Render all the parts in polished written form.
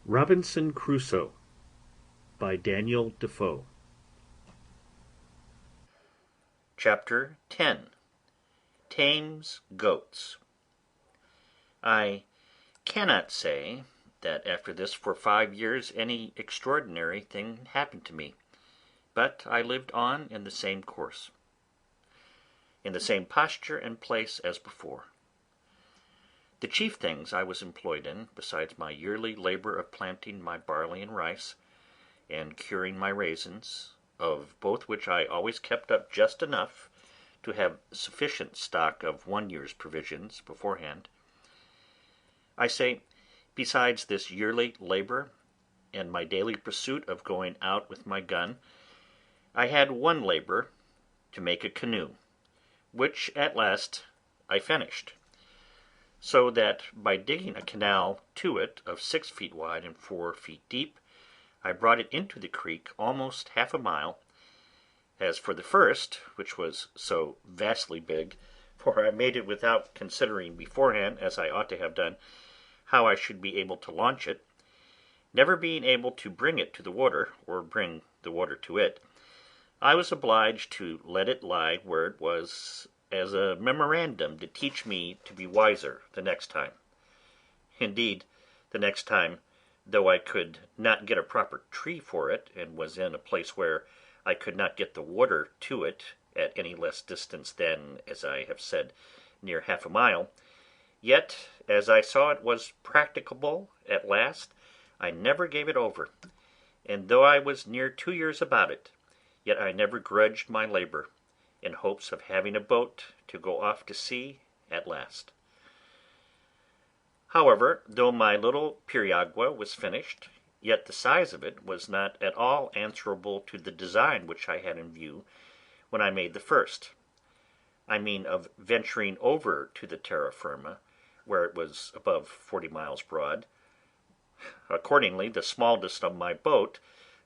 Robinson Crusoe by Daniel Defoe. Chapter 10. Tames Goats. I cannot say that after this for 5 years any extraordinary thing happened to me, but I lived on in the same course, in the same posture and place as before. The chief things I was employed in, besides my yearly labour of planting my barley and rice, and curing my raisins, of both which I always kept up just enough to have sufficient stock of 1 year's provisions beforehand. I say, besides this yearly labour, and my daily pursuit of going out with my gun, I had one labour, to make a canoe, which at last I finished, so that by digging a canal to it of 6 feet wide and 4 feet deep, I brought it into the creek almost half a mile. As for the first, which was so vastly big, for I made it without considering beforehand, as I ought to have done, how I should be able to launch it, never being able to bring it to the water, or bring the water to it, I was obliged to let it lie where it was as a memorandum to teach me to be wiser the next time. Indeed, the next time, though I could not get a proper tree for it, and was in a place where I could not get the water to it at any less distance than, as I have said, near half a mile, yet, as I saw it was practicable at last, I never gave it over, and though I was near 2 years about it, yet I never grudged my labour, in hopes of having a boat to go off to sea at last. However, though my little periagua was finished, yet the size of it was not at all answerable to the design which I had in view when I made the first. I mean of venturing over to the terra firma, where it was above 40 miles broad. Accordingly, the smallest of my boat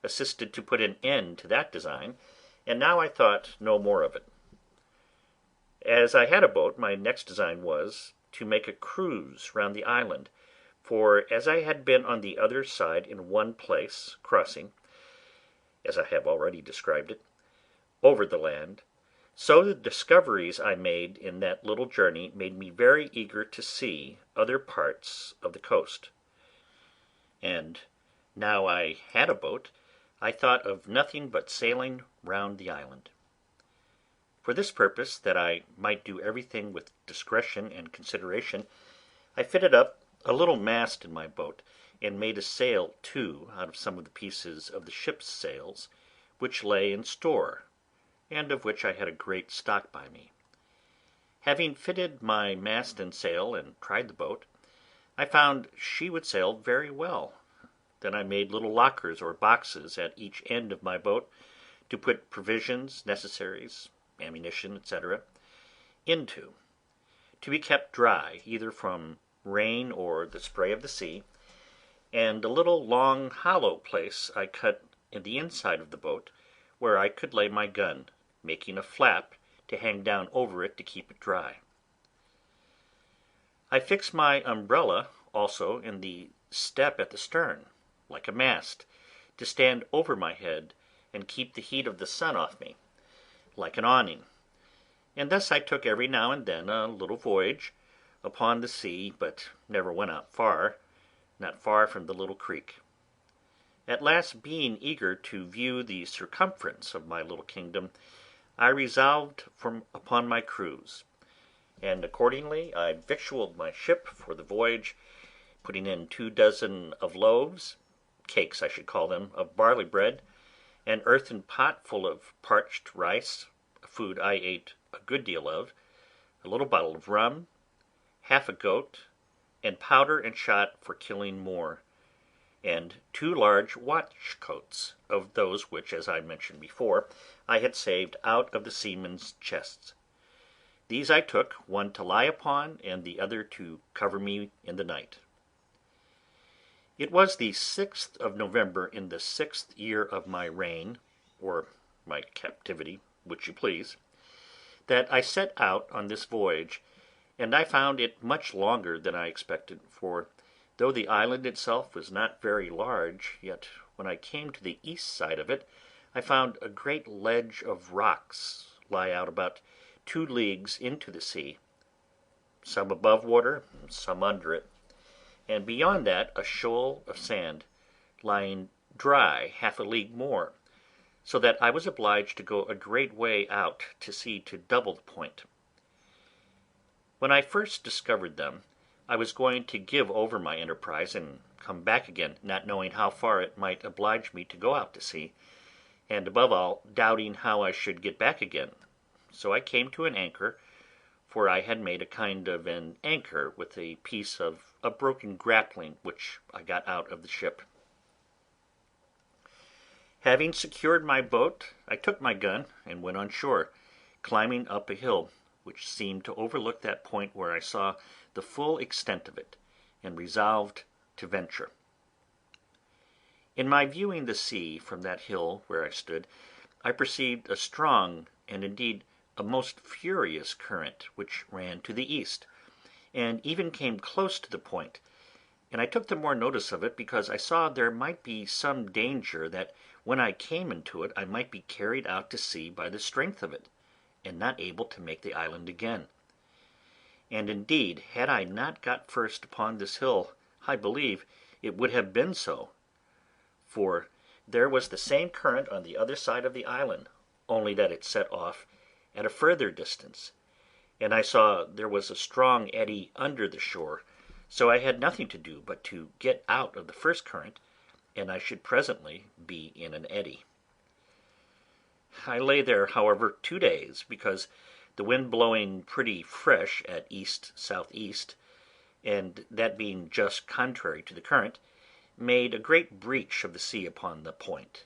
assisted to put an end to that design, and now I thought no more of it. As I had a boat, my next design was to make a cruise round the island, for as I had been on the other side in one place, crossing, as I have already described it, over the land, so the discoveries I made in that little journey made me very eager to see other parts of the coast. And now I had a boat, I thought of nothing but sailing round the island. For this purpose, that I might do everything with discretion and consideration, I fitted up a little mast in my boat, and made a sail too out of some of the pieces of the ship's sails, which lay in store, and of which I had a great stock by me. Having fitted my mast and sail, and tried the boat, I found she would sail very well. Then I made little lockers or boxes at each end of my boat, to put provisions, necessaries, ammunition, etc., into, to be kept dry either from rain or the spray of the sea, and a little long hollow place I cut in the inside of the boat, where I could lay my gun, making a flap to hang down over it to keep it dry. I fixed my umbrella also in the step at the stern, like a mast, to stand over my head and keep the heat of the sun off me, like an awning, and thus I took every now and then a little voyage upon the sea, but never went out far, not far from the little creek. At last, being eager to view the circumference of my little kingdom, I resolved upon my cruise, and accordingly I victualled my ship for the voyage, putting in 2 dozen of loaves, cakes I should call them, of barley bread, an earthen pot full of parched rice, a food I ate a good deal of, a little bottle of rum, half a goat, and powder and shot for killing more, and 2 large watchcoats of those which, as I mentioned before, I had saved out of the seamen's chests. These I took, one to lie upon, and the other to cover me in the night. It was the 6th of November in the 6th year of my reign, or my captivity, which you please, that I set out on this voyage, and I found it much longer than I expected, for Though the island itself was not very large, yet when I came to the east side of it, I found a great ledge of rocks lie out about 2 leagues into the sea, some above water, and some under it, and beyond that a shoal of sand, lying dry half a league more, so that I was obliged to go a great way out to sea to double the point. When I first discovered them, I was going to give over my enterprise and come back again, not knowing how far it might oblige me to go out to sea, and above all, doubting how I should get back again. So I came to an anchor, for I had made a kind of an anchor with a piece of a broken grappling which I got out of the ship. Having secured my boat, I took my gun and went on shore, climbing up a hill, which seemed to overlook that point where I saw the full extent of it, and resolved to venture. In my viewing the sea from that hill where I stood, I perceived a strong, and indeed a most furious current, which ran to the east, and even came close to the point, and I took the more notice of it because I saw there might be some danger that when I came into it I might be carried out to sea by the strength of it, and not able to make the island again. And indeed, had I not got first upon this hill, I believe it would have been so, for there was the same current on the other side of the island, only that it set off at a further distance, and I saw there was a strong eddy under the shore, so I had nothing to do but to get out of the first current, and I should presently be in an eddy. I lay there, however, 2 days, because the wind blowing pretty fresh at east-southeast, and that being just contrary to the current, made a great breach of the sea upon the point,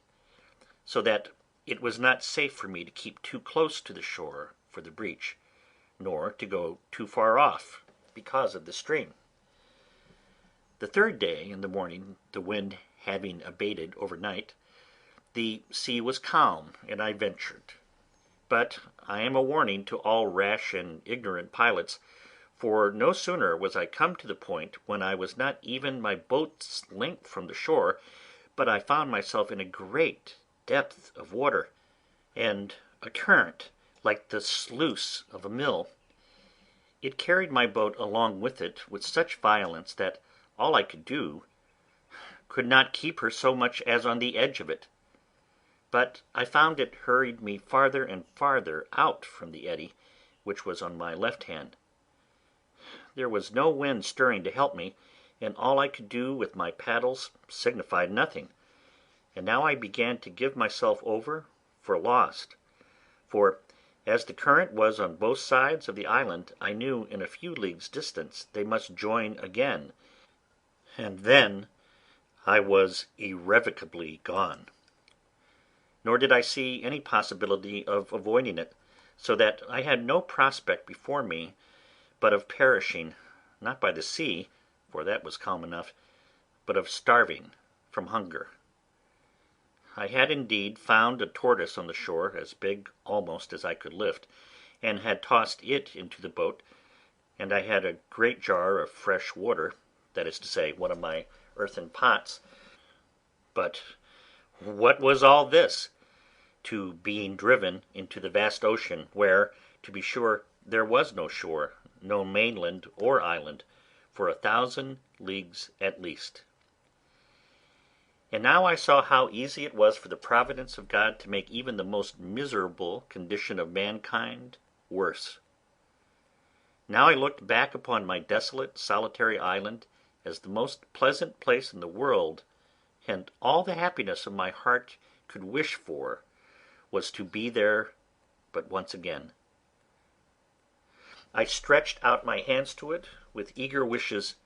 so that it was not safe for me to keep too close to the shore for the breach, nor to go too far off because of the stream. The 3rd day in the morning, the wind having abated overnight, the sea was calm, and I ventured. But I am a warning to all rash and ignorant pilots, for no sooner was I come to the point when I was not even my boat's length from the shore, but I found myself in a great depth of water, and a current like the sluice of a mill. It carried my boat along with it with such violence that all I could do could not keep her so much as on the edge of it. But I found it hurried me farther and farther out from the eddy, which was on my left hand. There was no wind stirring to help me, and all I could do with my paddles signified nothing, and now I began to give myself over for lost, for as the current was on both sides of the island, I knew in a few leagues' distance they must join again, and then I was irrevocably gone. Nor did I see any possibility of avoiding it, so that I had no prospect before me but of perishing, not by the sea, for that was calm enough, but of starving from hunger. I had indeed found a tortoise on the shore, as big almost as I could lift, and had tossed it into the boat, and I had a great jar of fresh water, that is to say, one of my earthen pots. But what was all this to being driven into the vast ocean, where, to be sure, there was no shore, no mainland or island, for 1,000 leagues at least? And now I saw how easy it was for the providence of God to make even the most miserable condition of mankind worse. Now I looked back upon my desolate, solitary island as the most pleasant place in the world, and all the happiness of my heart could wish for was to be there but once again. I stretched out my hands to it with eager wishes.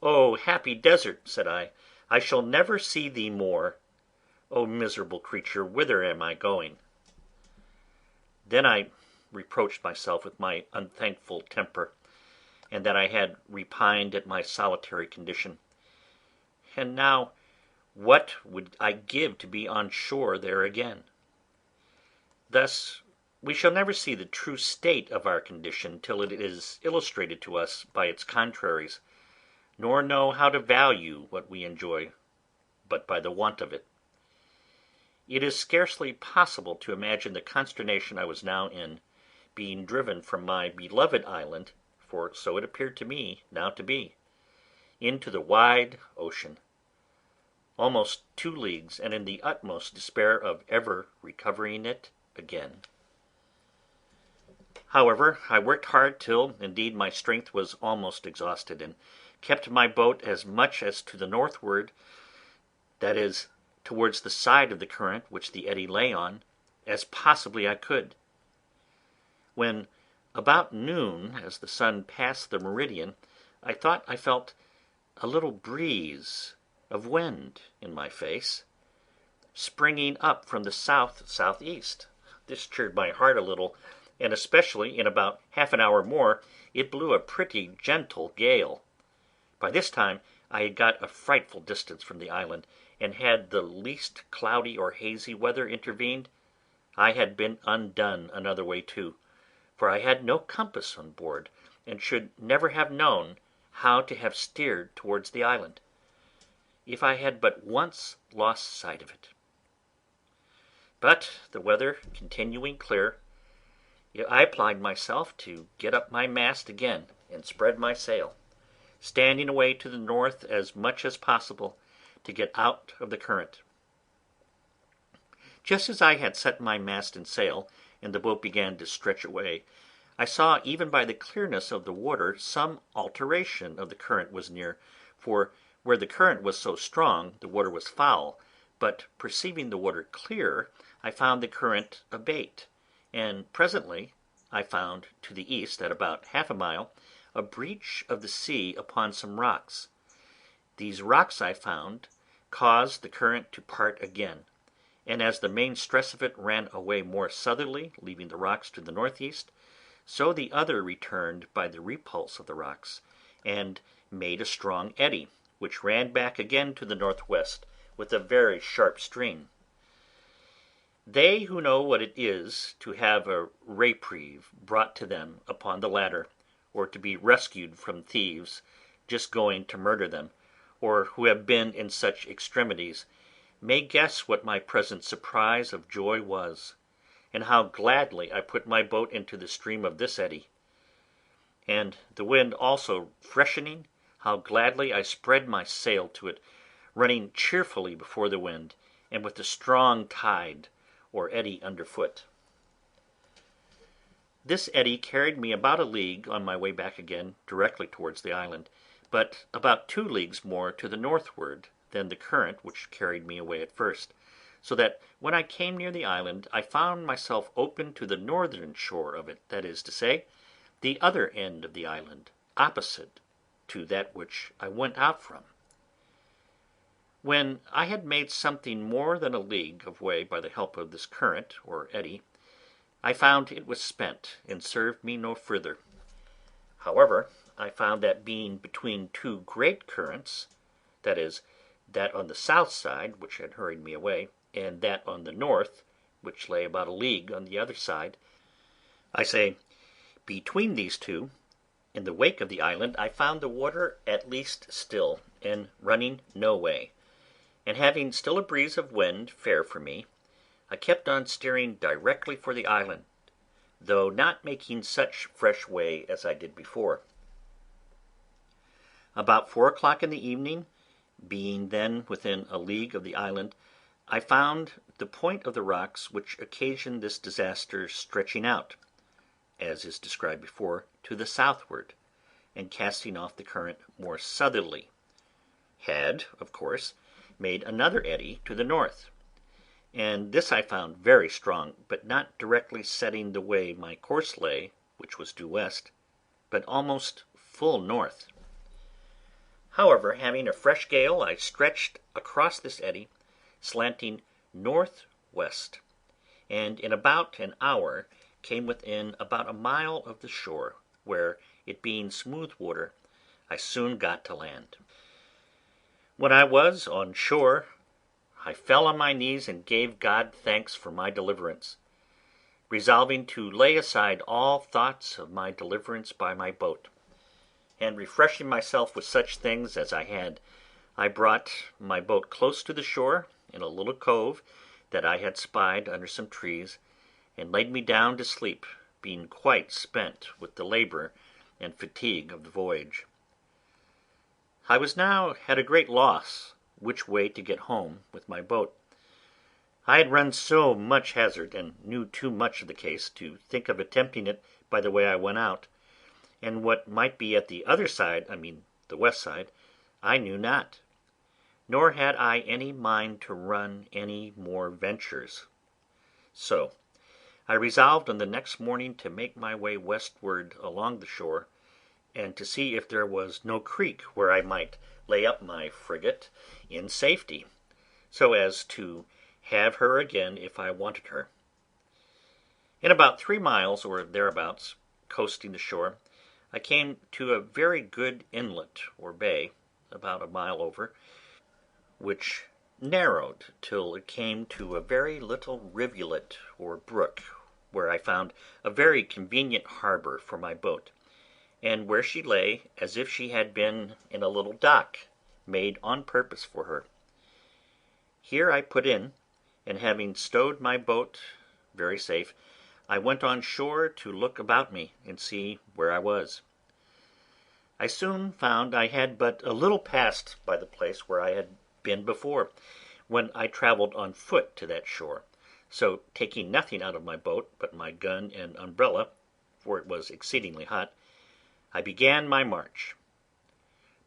"O happy desert," said I shall never see thee more. O miserable creature, whither am I going?" Then I reproached myself with my unthankful temper, and that I had repined at my solitary condition. And now what would I give to be on shore there again? Thus we shall never see the true state of our condition till it is illustrated to us by its contraries. nor know how to value what we enjoy but by the want of it. It is scarcely possible to imagine the consternation I was now in, being driven from my beloved island, for so it appeared to me now to be, into the wide ocean, almost 2 leagues, and in the utmost despair of ever recovering it again. However, I worked hard till, indeed, my strength was almost exhausted, and kept my boat as much as to the northward, that is, towards the side of the current which the eddy lay on, as possibly I could. When about noon, as the sun passed the meridian, I thought I felt a little breeze of wind in my face, springing up from the south-southeast. This cheered my heart a little, and especially in about half an hour more it blew a pretty gentle gale. By this time I had got a frightful distance from the island, and had the least cloudy or hazy weather intervened, I had been undone another way too, for I had no compass on board, and should never have known how to have steered towards the island, if I had but once lost sight of it. But the weather continuing clear, I applied myself to get up my mast again and spread my sail, standing away to the north as much as possible to get out of the current. Just as I had set my mast and sail, and the boat began to stretch away, I saw, even by the clearness of the water, some alteration of the current was near, for where the current was so strong the water was foul, but perceiving the water clear, I found the current abate, and presently I found to the east, at about half a mile, a breach of the sea upon some rocks. These rocks, I found, caused the current to part again, and as the main stress of it ran away more southerly, leaving the rocks to the northeast, so the other returned by the repulse of the rocks, and made a strong eddy, which ran back again to the northwest with a very sharp stream. They who know what it is to have a reprieve brought to them upon the ladder, or to be rescued from thieves just going to murder them, or who have been in such extremities, may guess what my present surprise of joy was, and how gladly I put my boat into the stream of this eddy; and the wind also freshening, how gladly I spread my sail to it, running cheerfully before the wind, and with a strong tide or eddy underfoot. This eddy carried me about 1 league on my way back again directly towards the island, but about 2 leagues more to the northward than the current which carried me away at first, so that when I came near the island I found myself open to the northern shore of it, that is to say, the other end of the island, opposite to that which I went out from. When I had made something more than 1 league of way by the help of this current or eddy, I found it was spent, and served me no further. However, I found that being between 2 great currents, that is, that on the south side, which had hurried me away, and that on the north, which lay about 1 league on the other side, I say, between these two, in the wake of the island, I found the water at least still, and running no way, and having still a breeze of wind fair for me, I kept on steering directly for the island, though not making such fresh way as I did before. About 4 o'clock in the evening, being then within 1 league of the island, I found the point of the rocks which occasioned this disaster stretching out, as is described before, to the southward, and casting off the current more southerly, had, of course, made another eddy to the north, and this I found very strong, but not directly setting the way my course lay, which was due west, but almost full north. However, having a fresh gale, I stretched across this eddy, slanting north-west, and in about an hour came within about a mile of the shore, where, it being smooth water, I soon got to land. When I was on shore, I fell on my knees and gave God thanks for my deliverance, resolving to lay aside all thoughts of my deliverance by my boat, and refreshing myself with such things as I had, I brought my boat close to the shore in a little cove that I had spied under some trees, and laid me down to sleep, being quite spent with the labour and fatigue of the voyage. I was now at a great loss which way to get home with my boat. I had run so much hazard, and knew too much of the case, to think of attempting it by the way I went out, and what might be at the other side, I mean the west side, I knew not, nor had I any mind to run any more ventures. So I resolved on the next morning to make my way westward along the shore, and to see if there was no creek where I might lay up my frigate in safety, so as to have her again if I wanted her. In about 3 miles, or thereabouts, coasting the shore, I came to a very good inlet or bay, about a mile over, which narrowed till it came to a very little rivulet or brook, where I found a very convenient harbour for my boat, and where she lay as if she had been in a little dock made on purpose for her. Here I put in, and having stowed my boat very safe, I went on shore to look about me and see where I was. I soon found I had but a little passed by the place where I had been before, when I travelled on foot to that shore, so taking nothing out of my boat but my gun and umbrella, for it was exceedingly hot, I began my march.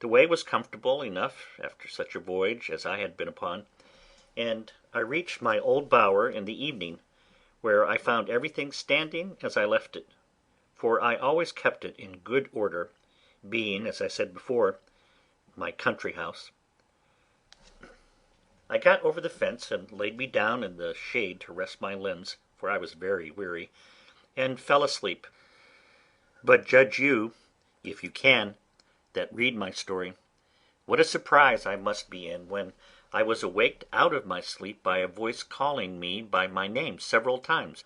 The way was comfortable enough after such a voyage as I had been upon, and I reached my old bower in the evening, where I found everything standing as I left it, for I always kept it in good order, being, as I said before, my country house. I got over the fence and laid me down in the shade to rest my limbs, for I was very weary, and fell asleep. But judge you, if you can, that read my story, what a surprise I must be in when I was awaked out of my sleep by a voice calling me by my name several times.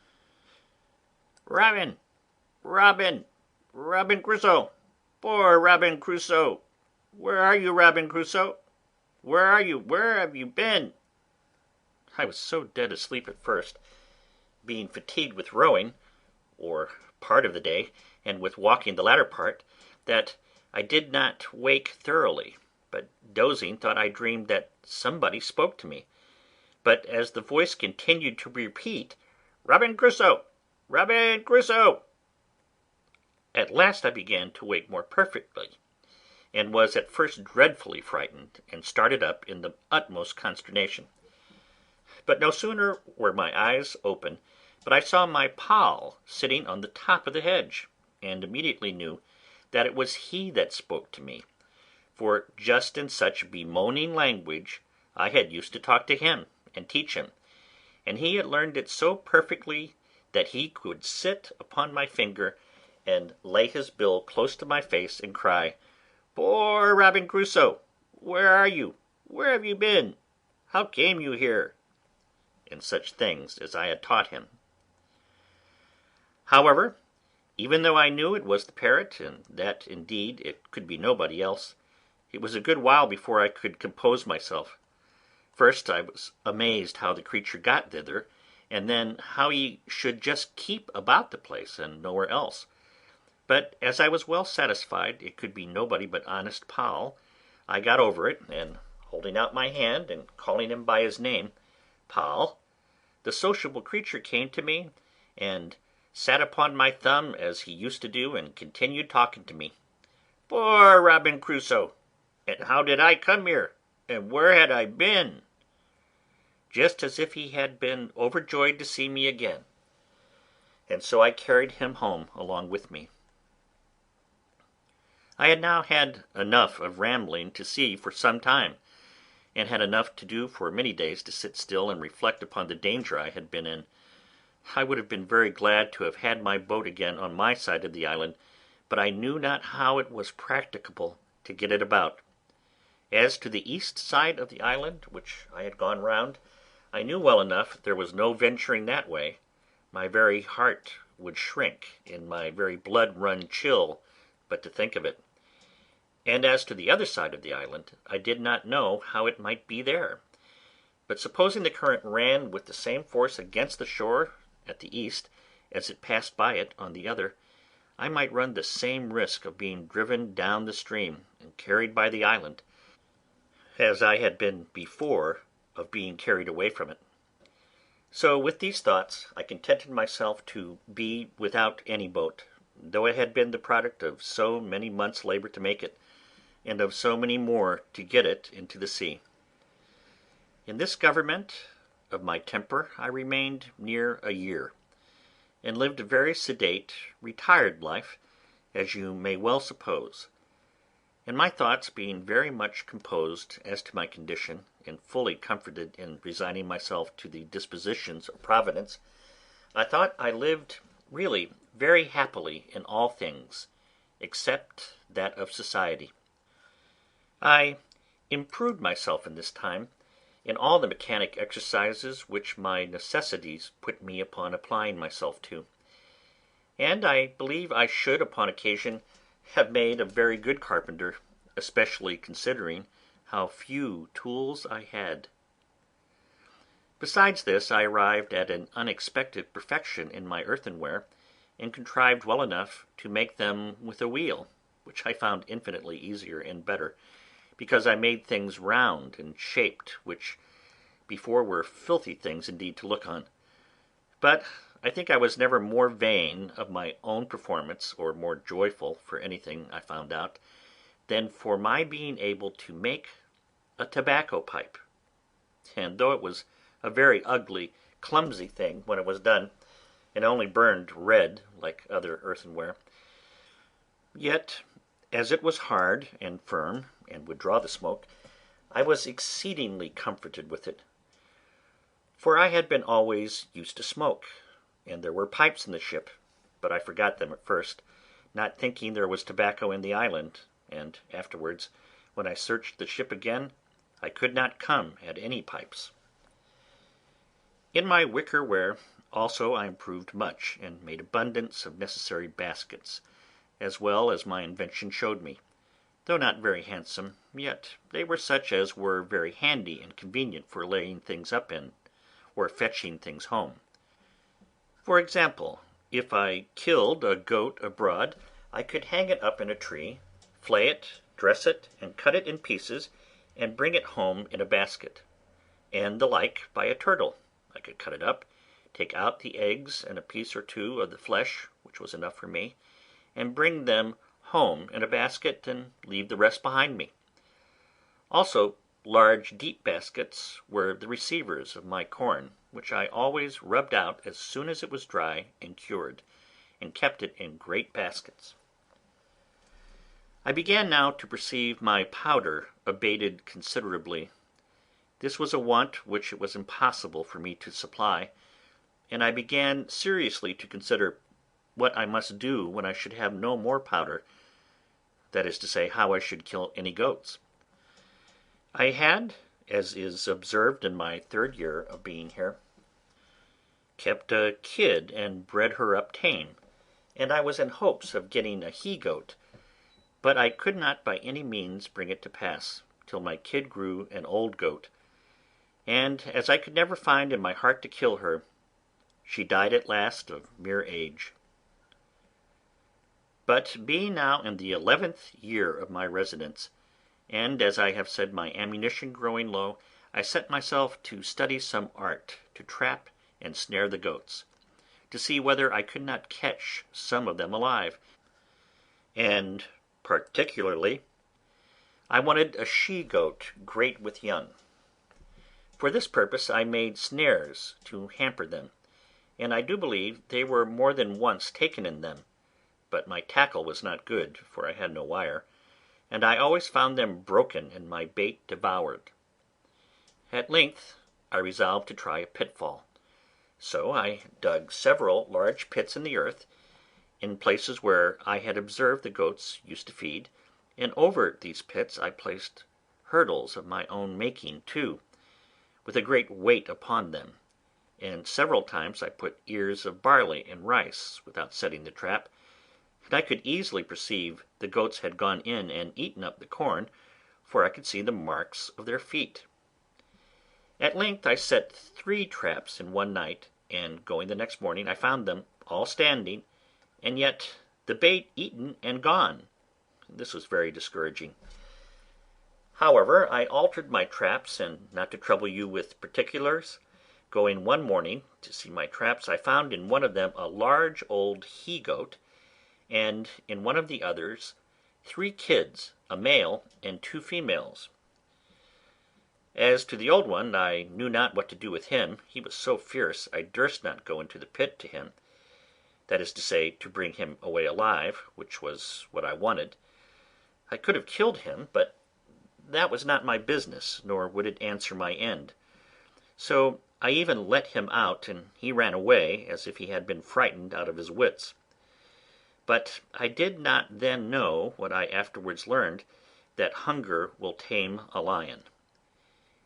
"Robin! Robin! Robin Crusoe! Poor Robin Crusoe! Where are you, Robin Crusoe? Where are you? Where have you been?" I was so dead asleep at first, being fatigued with rowing, or part of the day, and with walking the latter part, that I did not wake thoroughly, but dozing thought I dreamed that somebody spoke to me. But as the voice continued to repeat, "Robin Crusoe! Robin Crusoe!" at last I began to wake more perfectly, and was at first dreadfully frightened, and started up in the utmost consternation. But no sooner were my eyes open but I saw my pal sitting on the top of the hedge, and immediately knew that it was he that spoke to me, for just in such bemoaning language I had used to talk to him and teach him, and he had learned it so perfectly that he could sit upon my finger and lay his bill close to my face and cry, "Poor Robin Crusoe! Where are you? Where have you been? How came you here?" and such things as I had taught him. However, even though I knew it was the parrot, and that indeed it could be nobody else, it was a good while before I could compose myself. First I was amazed how the creature got thither, and then how he should just keep about the place and nowhere else. But as I was well satisfied it could be nobody but honest Poll, I got over it, and holding out my hand and calling him by his name, "Poll," the sociable creature came to me and sat upon my thumb as he used to do, and continued talking to me. "Poor Robin Crusoe! And how did I come here? And where had I been?" just as if he had been overjoyed to see me again. And so I carried him home along with me. I had now had enough of rambling to sea for some time, and had enough to do for many days to sit still and reflect upon the danger I had been in. I would have been very glad to have had my boat again on my side of the island, but I knew not how it was practicable to get it about. As to the east side of the island, which I had gone round, I knew well enough there was no venturing that way. My very heart would shrink, and my very blood run chill, but to think of it. And as to the other side of the island, I did not know how it might be there. But supposing the current ran with the same force against the shore at the east as it passed by it on the other, I might run the same risk of being driven down the stream and carried by the island, as I had been before of being carried away from it. So with these thoughts I contented myself to be without any boat, though it had been the product of so many months' labour to make it, and of so many more to get it into the sea. In this government of my temper I remained near a year, and lived a very sedate, retired life, as you may well suppose; and my thoughts being very much composed as to my condition, and fully comforted in resigning myself to the dispositions of Providence, I thought I lived really very happily in all things, except that of society. I improved myself in this time in all the mechanic exercises which my necessities put me upon applying myself to; and I believe I should upon occasion have made a very good carpenter, especially considering how few tools I had. Besides this, I arrived at an unexpected perfection in my earthenware, and contrived well enough to make them with a wheel, which I found infinitely easier and better, because I made things round and shaped, which before were filthy things indeed to look on. But I think I was never more vain of my own performance, or more joyful for anything I found out, than for my being able to make a tobacco pipe; and though it was a very ugly, clumsy thing when it was done, and only burned red like other earthenware, yet as it was hard and firm, and would draw the smoke, I was exceedingly comforted with it; for I had been always used to smoke, and there were pipes in the ship, but I forgot them at first, not thinking there was tobacco in the island, and afterwards, when I searched the ship again, I could not come at any pipes. In my wicker ware also I improved much, and made abundance of necessary baskets, as well as my invention showed me; though not very handsome, yet they were such as were very handy and convenient for laying things up in, or fetching things home. For example, if I killed a goat abroad, I could hang it up in a tree, flay it, dress it, and cut it in pieces, and bring it home in a basket; and the like by a turtle. I could cut it up, take out the eggs and a piece or two of the flesh, which was enough for me, and bring them home in a basket, and leave the rest behind me. Also large deep baskets were the receivers of my corn, which I always rubbed out as soon as it was dry and cured, and kept it in great baskets. I began now to perceive my powder abated considerably. This was a want which it was impossible for me to supply, and I began seriously to consider what I must do when I should have no more powder, that is to say, how I should kill any goats. I had, as is observed in my third year of being here, kept a kid and bred her up tame, and I was in hopes of getting a he goat, but I could not by any means bring it to pass, till my kid grew an old goat; and as I could never find in my heart to kill her, she died at last of mere age. But being now in the 11th year of my residence, and as I have said my ammunition growing low, I set myself to study some art to trap and snare the goats, to see whether I could not catch some of them alive; and particularly I wanted a she goat great with young. For this purpose I made snares to hamper them, and I do believe they were more than once taken in them, but my tackle was not good, for I had no wire, and I always found them broken and my bait devoured. At length I resolved to try a pitfall; so I dug several large pits in the earth, in places where I had observed the goats used to feed, and over these pits I placed hurdles of my own making too, with a great weight upon them, and several times I put ears of barley and rice, without setting the trap, and I could easily perceive the goats had gone in and eaten up the corn, for I could see the marks of their feet. At length I set 3 traps in one night, and going the next morning I found them all standing, and yet the bait eaten and gone. This was very discouraging. However, I altered my traps, and not to trouble you with particulars, going one morning to see my traps, I found in one of them a large old he-goat, and in one of the others 3 kids, a male and 2 females. As to the old one, I knew not what to do with him. He was so fierce I durst not go into the pit to him, that is to say, to bring him away alive, which was what I wanted. I could have killed him, but that was not my business, nor would it answer my end. So I even let him out, and he ran away, as if he had been frightened out of his wits. But I did not then know, what I afterwards learned, that hunger will tame a lion.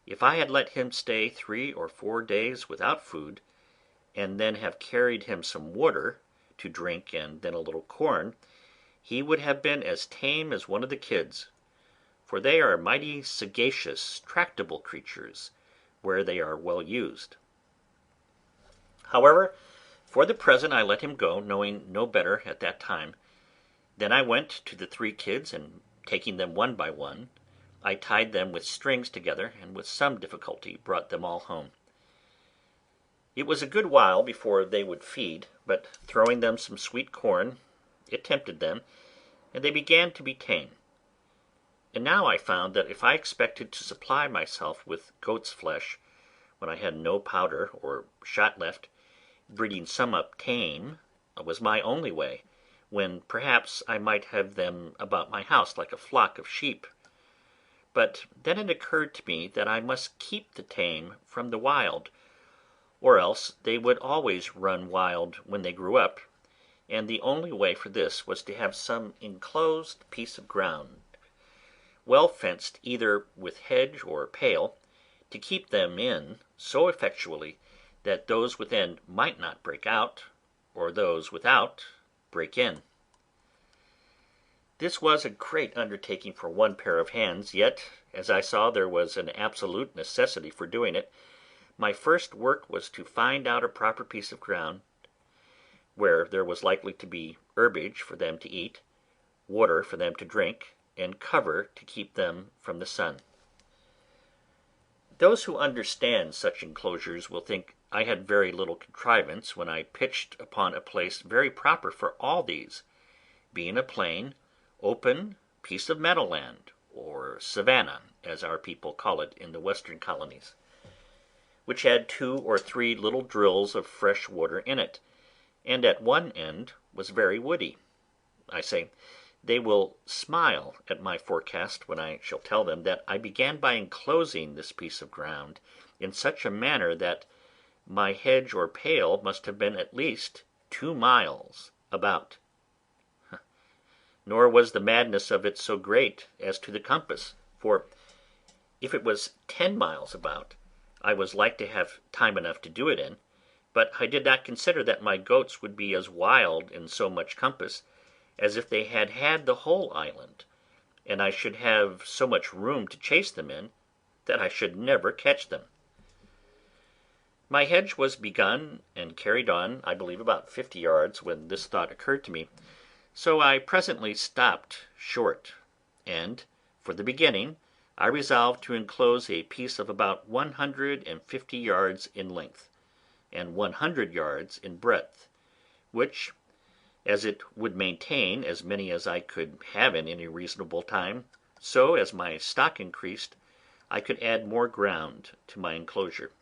If I had let him stay 3 or 4 days without food, and then have carried him some water to drink and then a little corn, he would have been as tame as one of the kids, for they are mighty sagacious, tractable creatures, where they are well used. However, for the present I let him go, knowing no better at that time. Then I went to the 3 kids, and taking them one by one, I tied them with strings together, and with some difficulty brought them all home. It was a good while before they would feed, but throwing them some sweet corn, it tempted them, and they began to be tame. And now I found that if I expected to supply myself with goat's flesh, when I had no powder or shot left, breeding some up tame was my only way, when perhaps I might have them about my house like a flock of sheep. But then it occurred to me that I must keep the tame from the wild, or else they would always run wild when they grew up, and the only way for this was to have some enclosed piece of ground, well fenced either with hedge or pale, to keep them in so effectually that those within might not break out, or those without break in. This was a great undertaking for one pair of hands, yet, as I saw there was an absolute necessity for doing it, my first work was to find out a proper piece of ground, where there was likely to be herbage for them to eat, water for them to drink, and cover to keep them from the sun. Those who understand such enclosures will think I had very little contrivance when I pitched upon a place very proper for all these, being a plain, open piece of meadowland, or savanna, as our people call it in the western colonies, which had 2 or 3 little drills of fresh water in it, and at one end was very woody. I say, they will smile at my forecast when I shall tell them that I began by enclosing this piece of ground in such a manner that my hedge or pale must have been at least 2 miles about. Nor was the madness of it so great as to the compass, for if it was 10 miles about, I was like to have time enough to do it in, but I did not consider that my goats would be as wild in so much compass as if they had had the whole island, and I should have so much room to chase them in that I should never catch them. My hedge was begun and carried on, I believe, about 50 yards, when this thought occurred to me, so I presently stopped short, and, for the beginning, I resolved to enclose a piece of about 150 yards in length, and 100 yards in breadth, which, as it would maintain as many as I could have in any reasonable time, so as my stock increased, I could add more ground to my enclosure.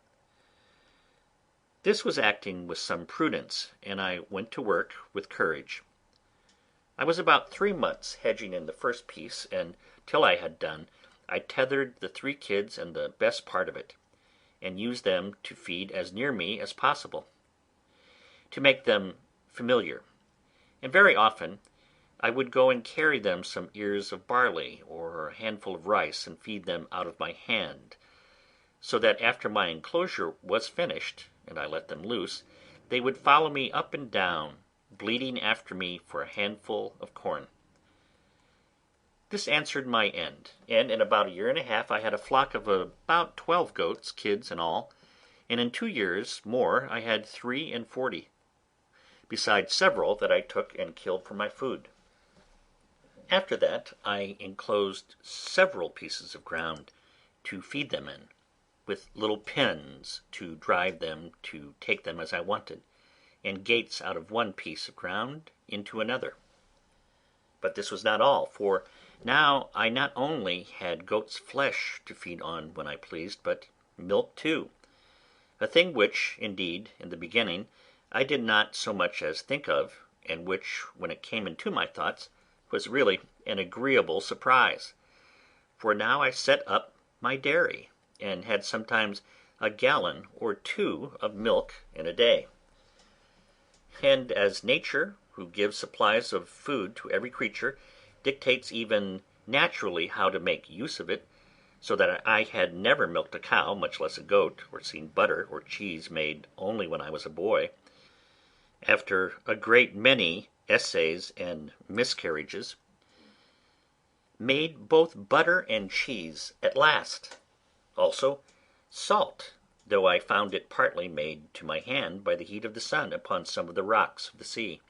This was acting with some prudence, and I went to work with courage. I was about 3 months hedging in the first piece, and till I had done, I tethered the 3 kids and the best part of it, and used them to feed as near me as possible, to make them familiar, and very often I would go and carry them some ears of barley or a handful of rice, and feed them out of my hand, so that after my enclosure was finished, and I let them loose, they would follow me up and down, bleating after me for a handful of corn. This answered my end, and in about a year and a half I had a flock of about 12 goats, kids and all, and in 2 years more I had 43, besides several that I took and killed for my food. After that I enclosed several pieces of ground to feed them in, with little pens to drive them to take them as I wanted, and gates out of one piece of ground into another. But this was not all, for now I not only had goat's flesh to feed on when I pleased, but milk too, a thing which, indeed, in the beginning, I did not so much as think of, and which, when it came into my thoughts, was really an agreeable surprise. For now I set up my dairy, and had sometimes a gallon or two of milk in a day. And as nature, who gives supplies of food to every creature, dictates even naturally how to make use of it, so that I had never milked a cow, much less a goat, or seen butter or cheese made only when I was a boy, after a great many essays and miscarriages, made both butter and cheese at last, also salt, though I found it partly made to my hand by the heat of the sun upon some of the rocks of the sea,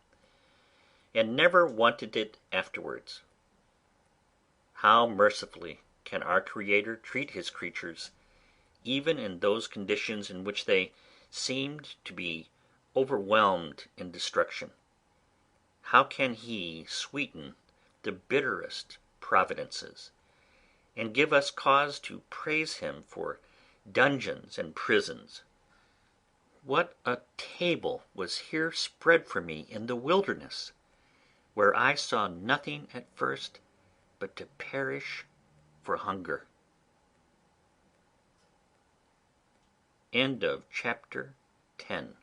and never wanted it afterwards. How mercifully can our Creator treat his creatures, even in those conditions in which they seemed to be overwhelmed in destruction! How can he sweeten the bitterest providences, and give us cause to praise him for dungeons and prisons! What a table was here spread for me in the wilderness, where I saw nothing at first but to perish for hunger. End of chapter 10.